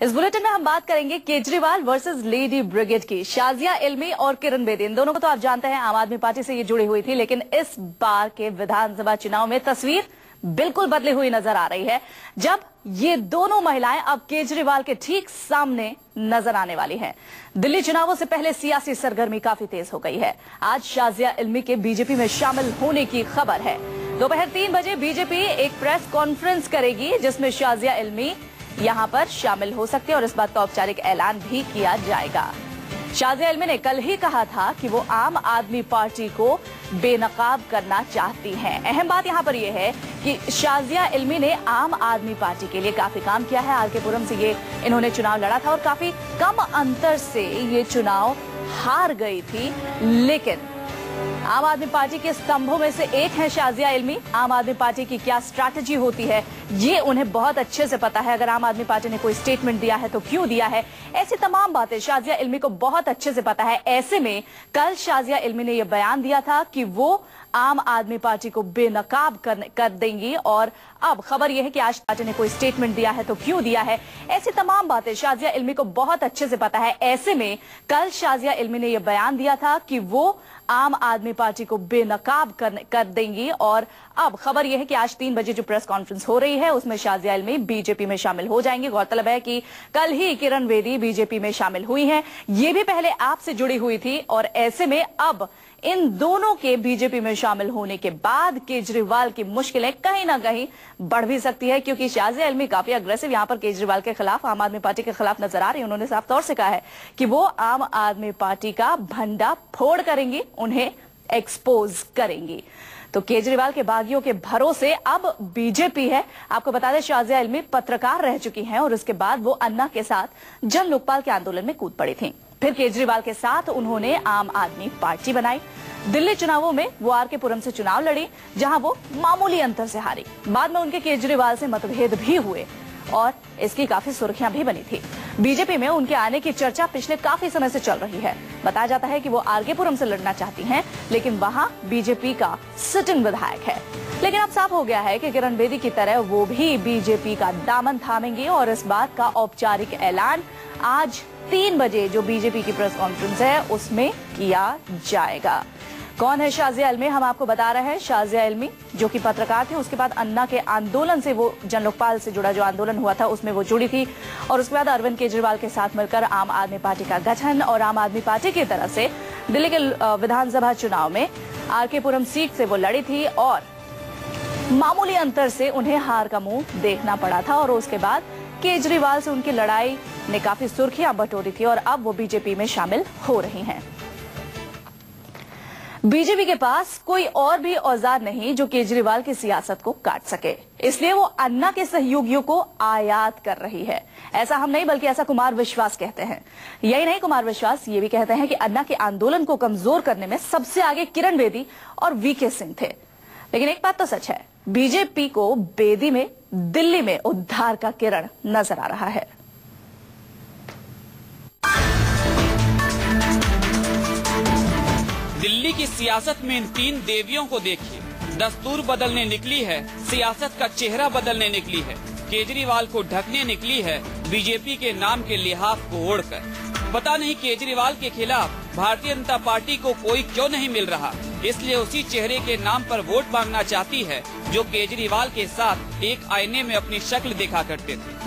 इस बुलेटिन में हम बात करेंगे केजरीवाल वर्सेस लेडी ब्रिगेड की। शाजिया इल्मी और किरण बेदी, इन दोनों को तो आप जानते हैं आम आदमी पार्टी से ये जुड़ी हुई थी, लेकिन इस बार के विधानसभा चुनाव में तस्वीर बिल्कुल बदली हुई नजर आ रही है, जब ये दोनों महिलाएं अब केजरीवाल के ठीक सामने नजर आने वाली हैं। दिल्ली चुनावों से पहले सियासी सरगर्मी काफी तेज हो गई है। आज शाजिया इल्मी के बीजेपी में शामिल होने की खबर है। दोपहर 3 बजे बीजेपी एक प्रेस कॉन्फ्रेंस करेगी, जिसमें शाजिया इल्मी यहां पर शामिल हो सकते हैं और इस बात का औपचारिक ऐलान भी किया जाएगा। शाजिया इल्मी ने कल ही कहा था कि वो आम आदमी पार्टी को बेनकाब करना चाहती हैं। अहम बात यहां पर यह है कि शाजिया इल्मी ने आम आदमी पार्टी के लिए काफी काम किया है। आरके पुरम से ये इन्होंने चुनाव लड़ा था और काफी कम अंतर से ये चुनाव हार गई थी, लेकिन आम आदमी पार्टी के स्तंभों में से एक है शाजिया इल्मी। आम आदमी पार्टी की क्या स्ट्रैटेजी होती है ये उन्हें बहुत अच्छे से पता है। अगर आम आदमी पार्टी ने कोई स्टेटमेंट दिया है तो क्यों दिया है, ऐसी तमाम बातें शाजिया इल्मी को बहुत अच्छे से पता है। ऐसे में कल शाजिया इल्मी ने यह बयान दिया था कि वो आम आदमी पार्टी को बेनकाब कर देंगी, और अब खबर यह है कि आज पार्टी ने कोई स्टेटमेंट दिया है तो क्यों दिया है, ऐसी तमाम बातें शाजिया इल्मी को बहुत अच्छे से पता है। ऐसे में कल शाजिया इल्मी ने यह बयान दिया था कि वो आम आदमी पार्टी को बेनकाब कर देंगी, और अब खबर यह है कि आज 3 बजे जो प्रेस कॉन्फ्रेंस हो रही है उसमें शाजिया इल्मी बीजेपी में शामिल हो जाएंगे। गौरतलब है कि कल ही किरण बेदी बीजेपी में शामिल हुई हैं। ये भी पहले आप से जुड़ी हुई थी, और ऐसे में अब इन दोनों के बीजेपी में शामिल होने के बाद केजरीवाल की मुश्किलें कहीं ना कहीं बढ़ भी सकती है, क्योंकि शाजिया इल्मी काफी अग्रेसिव यहां पर केजरीवाल के खिलाफ, आम आदमी पार्टी के खिलाफ नजर आ रही है। उन्होंने साफ तौर से कहा है कि वो आम आदमी पार्टी का भंडा फोड़ करेंगी, उन्हें एक्सपोज करेंगी। तो केजरीवाल के बागियों के भरोसे अब बीजेपी है। आपको बता दें शाजिया इल्मी पत्रकार रह चुकी हैं और उसके बाद वो अन्ना के साथ जन लोकपाल के आंदोलन में कूद पड़ी थी। फिर केजरीवाल के साथ उन्होंने आम आदमी पार्टी बनाई। दिल्ली चुनावों में वो आरके पुरम से चुनाव लड़ी, जहां वो मामूली अंतर से हारी। बाद में उनके केजरीवाल से मतभेद भी हुए और इसकी काफी सुर्खियां भी बनी थी। बीजेपी में उनके आने की चर्चा पिछले काफी समय से चल रही है। बताया जाता है कि वो आरके पुरम से लड़ना चाहती हैं, लेकिन वहां बीजेपी का सिटिंग विधायक है। लेकिन अब साफ हो गया है कि किरण बेदी की तरह वो भी बीजेपी का दामन थामेंगे, और इस बात का औपचारिक ऐलान आज 3 बजे जो बीजेपी की प्रेस कॉन्फ्रेंस है उसमें किया जाएगा। कौन है शाजिया इल्मी, हम आपको बता रहे हैं। शाजिया इल्मी जो कि पत्रकार थी, उसके बाद अन्ना के आंदोलन से, वो जन लोकपाल से जुड़ा जो आंदोलन हुआ था उसमें वो जुड़ी थी, और उसके बाद अरविंद केजरीवाल के साथ मिलकर आम आदमी पार्टी का गठन, और आम आदमी पार्टी की तरफ से दिल्ली के विधानसभा चुनाव में आरके पुरम सीट से वो लड़ी थी, और मामूली अंतर से उन्हें हार का मुंह देखना पड़ा था। और उसके बाद केजरीवाल से उनकी लड़ाई ने काफी सुर्खियां बटोरी थी, और अब वो बीजेपी में शामिल हो रही हैं। बीजेपी के पास कोई और भी औजार नहीं जो केजरीवाल की सियासत को काट सके, इसलिए वो अन्ना के सहयोगियों को आयात कर रही है। ऐसा हम नहीं, बल्कि ऐसा कुमार विश्वास कहते हैं। यही नहीं, कुमार विश्वास ये भी कहते हैं कि अन्ना के आंदोलन को कमजोर करने में सबसे आगे किरण बेदी और वीके सिंह थे। लेकिन एक बात तो सच है, बीजेपी को बेदी में, दिल्ली में उद्धार का किरण नजर आ रहा है। दिल्ली की सियासत में इन 3 देवियों को देखिए। दस्तूर बदलने निकली है, सियासत का चेहरा बदलने निकली है, केजरीवाल को ढकने निकली है बीजेपी के नाम के लिहाफ को ओढ़कर। पता नहीं केजरीवाल के खिलाफ भारतीय जनता पार्टी को कोई क्यों नहीं मिल रहा, इसलिए उसी चेहरे के नाम पर वोट मांगना चाहती है जो केजरीवाल के साथ एक आईने में अपनी शक्ल देखा करते थे।